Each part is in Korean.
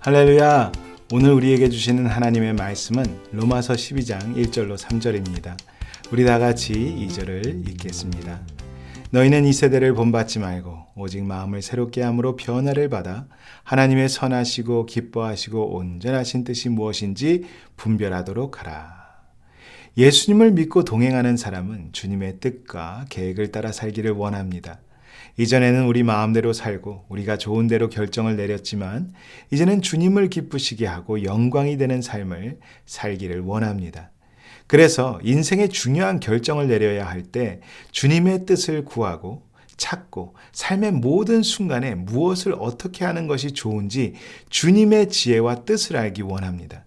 할렐루야! 오늘 우리에게 주시는 하나님의 말씀은 로마서 12장 1절로 3절입니다. 우리 다 같이 2절을 읽겠습니다. 너희는 이 세대를 본받지 말고 오직 마음을 새롭게 함으로 변화를 받아 하나님의 선하시고 기뻐하시고 온전하신 뜻이 무엇인지 분별하도록 하라. 예수님을 믿고 동행하는 사람은 주님의 뜻과 계획을 따라 살기를 원합니다. 이전에는 우리 마음대로 살고 우리가 좋은 대로 결정을 내렸지만 이제는 주님을 기쁘시게 하고 영광이 되는 삶을 살기를 원합니다. 그래서 인생의 중요한 결정을 내려야 할 때 주님의 뜻을 구하고 찾고 삶의 모든 순간에 무엇을 어떻게 하는 것이 좋은지 주님의 지혜와 뜻을 알기 원합니다.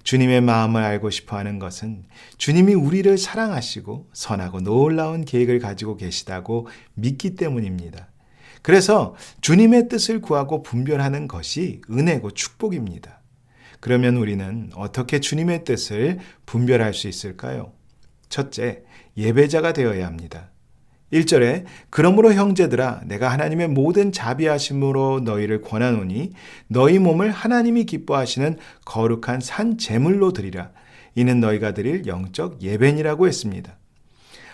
주님의 마음을 알고 싶어 하는 것은 주님이 우리를 사랑하시고 선하고 놀라운 계획을 가지고 계시다고 믿기 때문입니다. 그래서 주님의 뜻을 구하고 분별하는 것이 은혜고 축복입니다. 그러면 우리는 어떻게 주님의 뜻을 분별할 수 있을까요? 첫째, 예배자가 되어야 합니다. 1절에 그러므로 형제들아 내가 하나님의 모든 자비하심으로 너희를 권하노니 너희 몸을 하나님이 기뻐하시는 거룩한 산 제물로 드리라. 이는 너희가 드릴 영적 예배니라고 했습니다.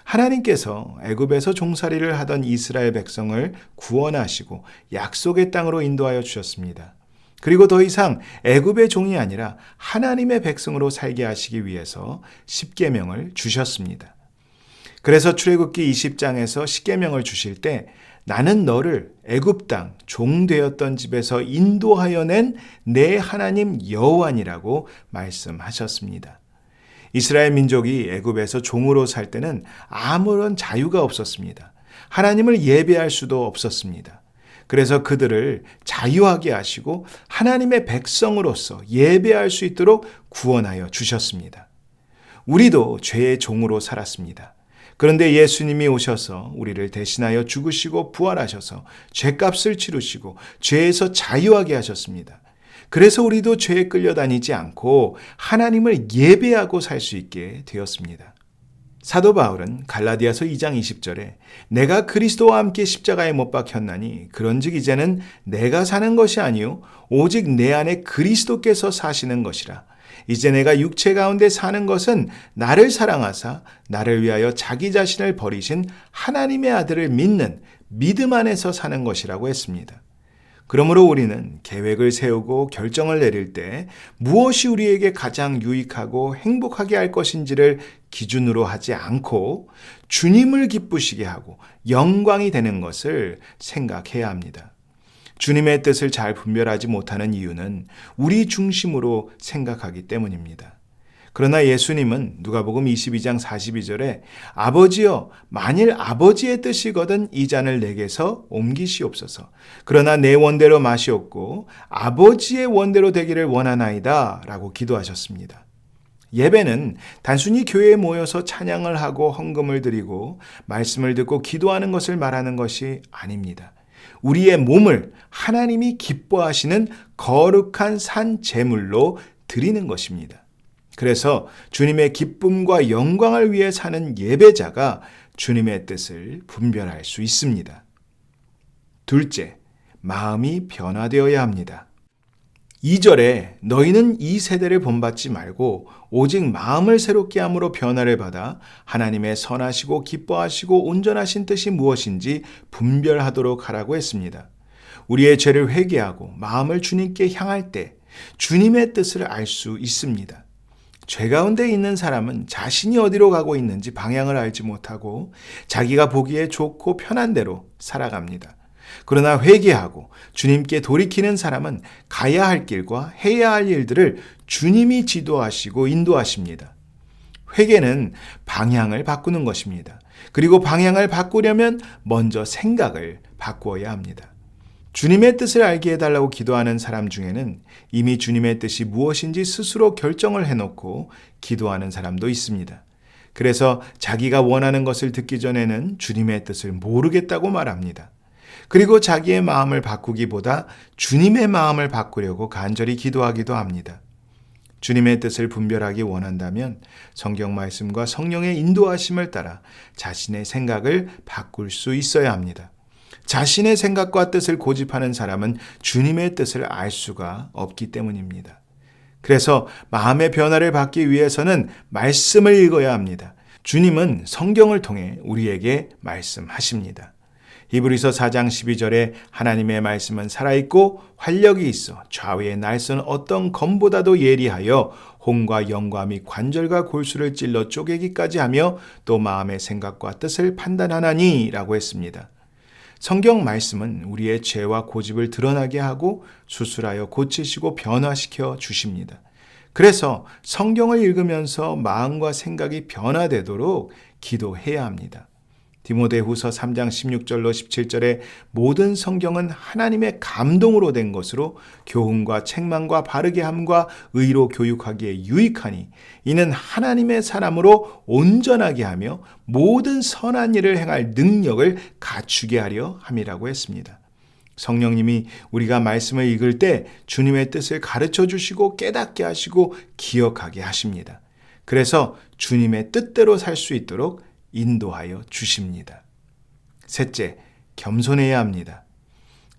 하나님께서 애굽에서 종살이를 하던 이스라엘 백성을 구원하시고 약속의 땅으로 인도하여 주셨습니다. 그리고 더 이상 애굽의 종이 아니라 하나님의 백성으로 살게 하시기 위해서 십계명을 주셨습니다. 그래서 출애굽기 20장에서 십계명을 주실 때 나는 너를 애굽 땅 종 되었던 집에서 인도하여 낸 내 하나님 여호와니라고 말씀하셨습니다. 이스라엘 민족이 애굽에서 종으로 살 때는 아무런 자유가 없었습니다. 하나님을 예배할 수도 없었습니다. 그래서 그들을 자유하게 하시고 하나님의 백성으로서 예배할 수 있도록 구원하여 주셨습니다. 우리도 죄의 종으로 살았습니다. 그런데 예수님이 오셔서 우리를 대신하여 죽으시고 부활하셔서 죄값을 치르시고 죄에서 자유하게 하셨습니다. 그래서 우리도 죄에 끌려다니지 않고 하나님을 예배하고 살 수 있게 되었습니다. 사도 바울은 갈라디아서 2장 20절에 내가 그리스도와 함께 십자가에 못 박혔나니 그런즉 이제는 내가 사는 것이 아니요 오직 내 안에 그리스도께서 사시는 것이라. 이제 내가 육체 가운데 사는 것은 나를 사랑하사 나를 위하여 자기 자신을 버리신 하나님의 아들을 믿는 믿음 안에서 사는 것이라고 했습니다. 그러므로 우리는 계획을 세우고 결정을 내릴 때 무엇이 우리에게 가장 유익하고 행복하게 할 것인지를 기준으로 하지 않고 주님을 기쁘시게 하고 영광이 되는 것을 생각해야 합니다. 주님의 뜻을 잘 분별하지 못하는 이유는 우리 중심으로 생각하기 때문입니다. 그러나 예수님은 누가복음 22장 42절에 아버지여 만일 아버지의 뜻이거든 이 잔을 내게서 옮기시옵소서. 그러나 내 원대로 마시옵고 아버지의 원대로 되기를 원하나이다 라고 기도하셨습니다. 예배는 단순히 교회에 모여서 찬양을 하고 헌금을 드리고 말씀을 듣고 기도하는 것을 말하는 것이 아닙니다. 우리의 몸을 하나님이 기뻐하시는 거룩한 산 제물로 드리는 것입니다. 그래서 주님의 기쁨과 영광을 위해 사는 예배자가 주님의 뜻을 분별할 수 있습니다. 둘째, 마음이 변화되어야 합니다. 2절에 너희는 이 세대를 본받지 말고 오직 마음을 새롭게 함으로 변화를 받아 하나님의 선하시고 기뻐하시고 온전하신 뜻이 무엇인지 분별하도록 하라고 했습니다. 우리의 죄를 회개하고 마음을 주님께 향할 때 주님의 뜻을 알 수 있습니다. 죄 가운데 있는 사람은 자신이 어디로 가고 있는지 방향을 알지 못하고 자기가 보기에 좋고 편한 대로 살아갑니다. 그러나 회개하고 주님께 돌이키는 사람은 가야 할 길과 해야 할 일들을 주님이 지도하시고 인도하십니다. 회개는 방향을 바꾸는 것입니다. 그리고 방향을 바꾸려면 먼저 생각을 바꾸어야 합니다. 주님의 뜻을 알게 해달라고 기도하는 사람 중에는 이미 주님의 뜻이 무엇인지 스스로 결정을 해놓고 기도하는 사람도 있습니다. 그래서 자기가 원하는 것을 듣기 전에는 주님의 뜻을 모르겠다고 말합니다. 그리고 자기의 마음을 바꾸기보다 주님의 마음을 바꾸려고 간절히 기도하기도 합니다. 주님의 뜻을 분별하기 원한다면 성경 말씀과 성령의 인도하심을 따라 자신의 생각을 바꿀 수 있어야 합니다. 자신의 생각과 뜻을 고집하는 사람은 주님의 뜻을 알 수가 없기 때문입니다. 그래서 마음의 변화를 받기 위해서는 말씀을 읽어야 합니다. 주님은 성경을 통해 우리에게 말씀하십니다. 히브리서 4장 12절에 하나님의 말씀은 살아있고 활력이 있어 좌우에 날선 어떤 검보다도 예리하여 혼과 영과 및 관절과 골수를 찔러 쪼개기까지 하며 또 마음의 생각과 뜻을 판단하나니 라고 했습니다. 성경 말씀은 우리의 죄와 고집을 드러나게 하고 수술하여 고치시고 변화시켜 주십니다. 그래서 성경을 읽으면서 마음과 생각이 변화되도록 기도해야 합니다. 디모데후서 3장 16절로 17절에 모든 성경은 하나님의 감동으로 된 것으로 교훈과 책망과 바르게 함과 의로 교육하기에 유익하니 이는 하나님의 사람으로 온전하게 하며 모든 선한 일을 행할 능력을 갖추게 하려 함이라고 했습니다. 성령님이 우리가 말씀을 읽을 때 주님의 뜻을 가르쳐 주시고 깨닫게 하시고 기억하게 하십니다. 그래서 주님의 뜻대로 살 수 있도록 인도하여 주십니다. 셋째, 겸손해야 합니다.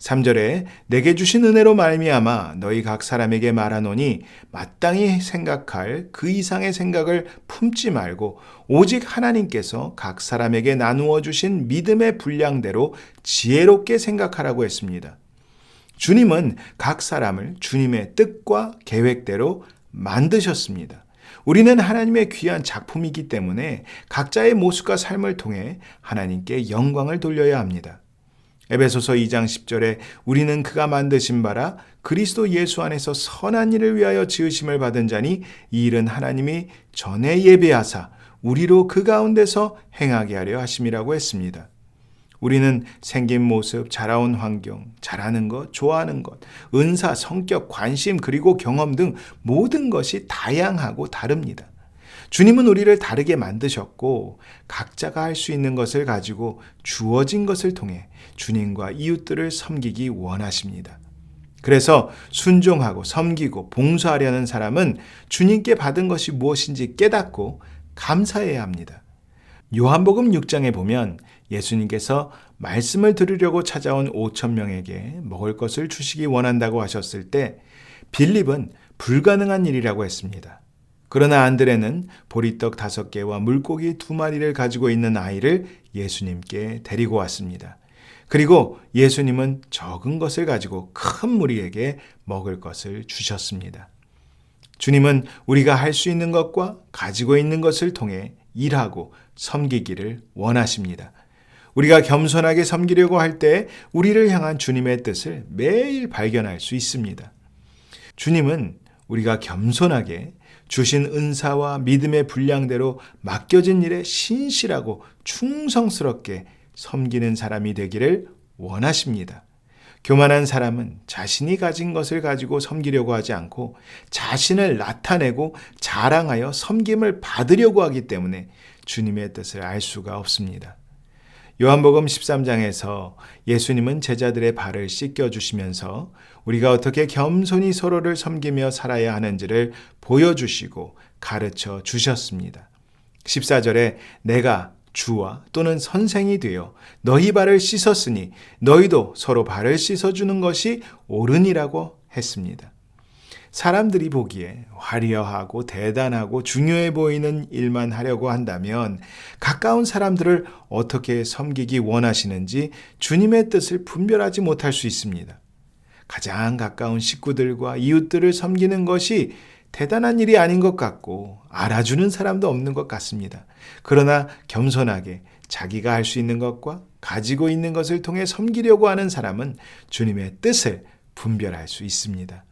3절에 내게 주신 은혜로 말미암아 너희 각 사람에게 말하노니 마땅히 생각할 그 이상의 생각을 품지 말고 오직 하나님께서 각 사람에게 나누어 주신 믿음의 분량대로 지혜롭게 생각하라고 했습니다. 주님은 각 사람을 주님의 뜻과 계획대로 만드셨습니다. 우리는 하나님의 귀한 작품이기 때문에 각자의 모습과 삶을 통해 하나님께 영광을 돌려야 합니다. 에베소서 2장 10절에 우리는 그가 만드신 바라 그리스도 예수 안에서 선한 일을 위하여 지으심을 받은 자니 이 일은 하나님이 전에 예배하사 우리로 그 가운데서 행하게 하려 하심이라고 했습니다. 우리는 생긴 모습, 자라온 환경, 잘하는 것, 좋아하는 것, 은사, 성격, 관심, 그리고 경험 등 모든 것이 다양하고 다릅니다. 주님은 우리를 다르게 만드셨고 각자가 할 수 있는 것을 가지고 주어진 것을 통해 주님과 이웃들을 섬기기 원하십니다. 그래서 순종하고 섬기고 봉사하려는 사람은 주님께 받은 것이 무엇인지 깨닫고 감사해야 합니다. 요한복음 6장에 보면 예수님께서 말씀을 들으려고 찾아온 5,000명에게 먹을 것을 주시기 원한다고 하셨을 때 빌립은 불가능한 일이라고 했습니다. 그러나 안드레는 보리떡 5개와 물고기 2마리를 가지고 있는 아이를 예수님께 데리고 왔습니다. 그리고 예수님은 적은 것을 가지고 큰 무리에게 먹을 것을 주셨습니다. 주님은 우리가 할 수 있는 것과 가지고 있는 것을 통해 일하고 섬기기를 원하십니다. 우리가 겸손하게 섬기려고 할 때 우리를 향한 주님의 뜻을 매일 발견할 수 있습니다. 주님은 우리가 겸손하게 주신 은사와 믿음의 분량대로 맡겨진 일에 신실하고 충성스럽게 섬기는 사람이 되기를 원하십니다. 교만한 사람은 자신이 가진 것을 가지고 섬기려고 하지 않고 자신을 나타내고 자랑하여 섬김을 받으려고 하기 때문에 주님의 뜻을 알 수가 없습니다. 요한복음 13장에서 예수님은 제자들의 발을 씻겨주시면서 우리가 어떻게 겸손히 서로를 섬기며 살아야 하는지를 보여주시고 가르쳐 주셨습니다. 14절에 내가 주와 또는 선생이 되어 너희 발을 씻었으니 너희도 서로 발을 씻어주는 것이 옳으니라고 했습니다. 사람들이 보기에 화려하고 대단하고 중요해 보이는 일만 하려고 한다면 가까운 사람들을 어떻게 섬기기 원하시는지 주님의 뜻을 분별하지 못할 수 있습니다. 가장 가까운 식구들과 이웃들을 섬기는 것이 대단한 일이 아닌 것 같고 알아주는 사람도 없는 것 같습니다. 그러나 겸손하게 자기가 할 수 있는 것과 가지고 있는 것을 통해 섬기려고 하는 사람은 주님의 뜻을 분별할 수 있습니다.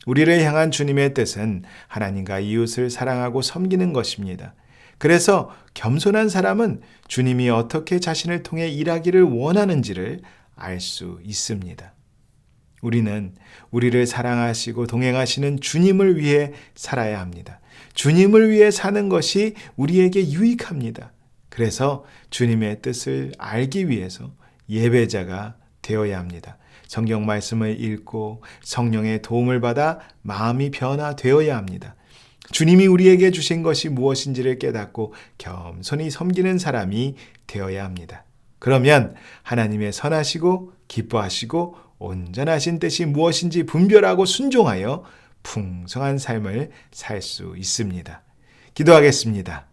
우리를 향한 주님의 뜻은 하나님과 이웃을 사랑하고 섬기는 것입니다. 그래서 겸손한 사람은 주님이 어떻게 자신을 통해 일하기를 원하는지를 알 수 있습니다. 우리는 우리를 사랑하시고 동행하시는 주님을 위해 살아야 합니다. 주님을 위해 사는 것이 우리에게 유익합니다. 그래서 주님의 뜻을 알기 위해서 예배자가 되어야 합니다. 성경 말씀을 읽고 성령의 도움을 받아 마음이 변화되어야 합니다. 주님이 우리에게 주신 것이 무엇인지를 깨닫고 겸손히 섬기는 사람이 되어야 합니다. 그러면 하나님의 선하시고 기뻐하시고 온전하신 뜻이 무엇인지 분별하고 순종하여 풍성한 삶을 살 수 있습니다. 기도하겠습니다.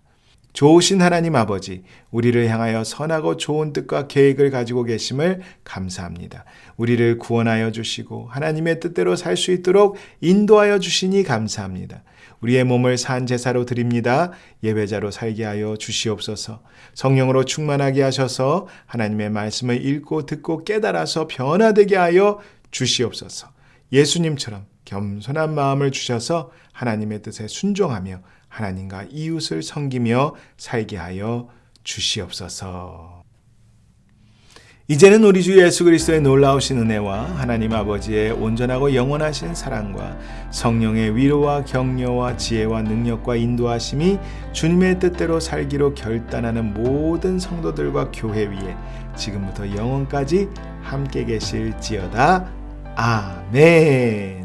좋으신 하나님 아버지, 우리를 향하여 선하고 좋은 뜻과 계획을 가지고 계심을 감사합니다. 우리를 구원하여 주시고 하나님의 뜻대로 살 수 있도록 인도하여 주시니 감사합니다. 우리의 몸을 산 제사로 드립니다. 예배자로 살게 하여 주시옵소서. 성령으로 충만하게 하셔서 하나님의 말씀을 읽고 듣고 깨달아서 변화되게 하여 주시옵소서. 예수님처럼 겸손한 마음을 주셔서 하나님의 뜻에 순종하며 하나님과 이웃을 섬기며 살게 하여 주시옵소서. 이제는 우리 주 예수 그리스도의 놀라우신 은혜와 하나님 아버지의 온전하고 영원하신 사랑과 성령의 위로와 격려와 지혜와 능력과 인도하심이 주님의 뜻대로 살기로 결단하는 모든 성도들과 교회 위에 지금부터 영원까지 함께 계실지어다. 아멘.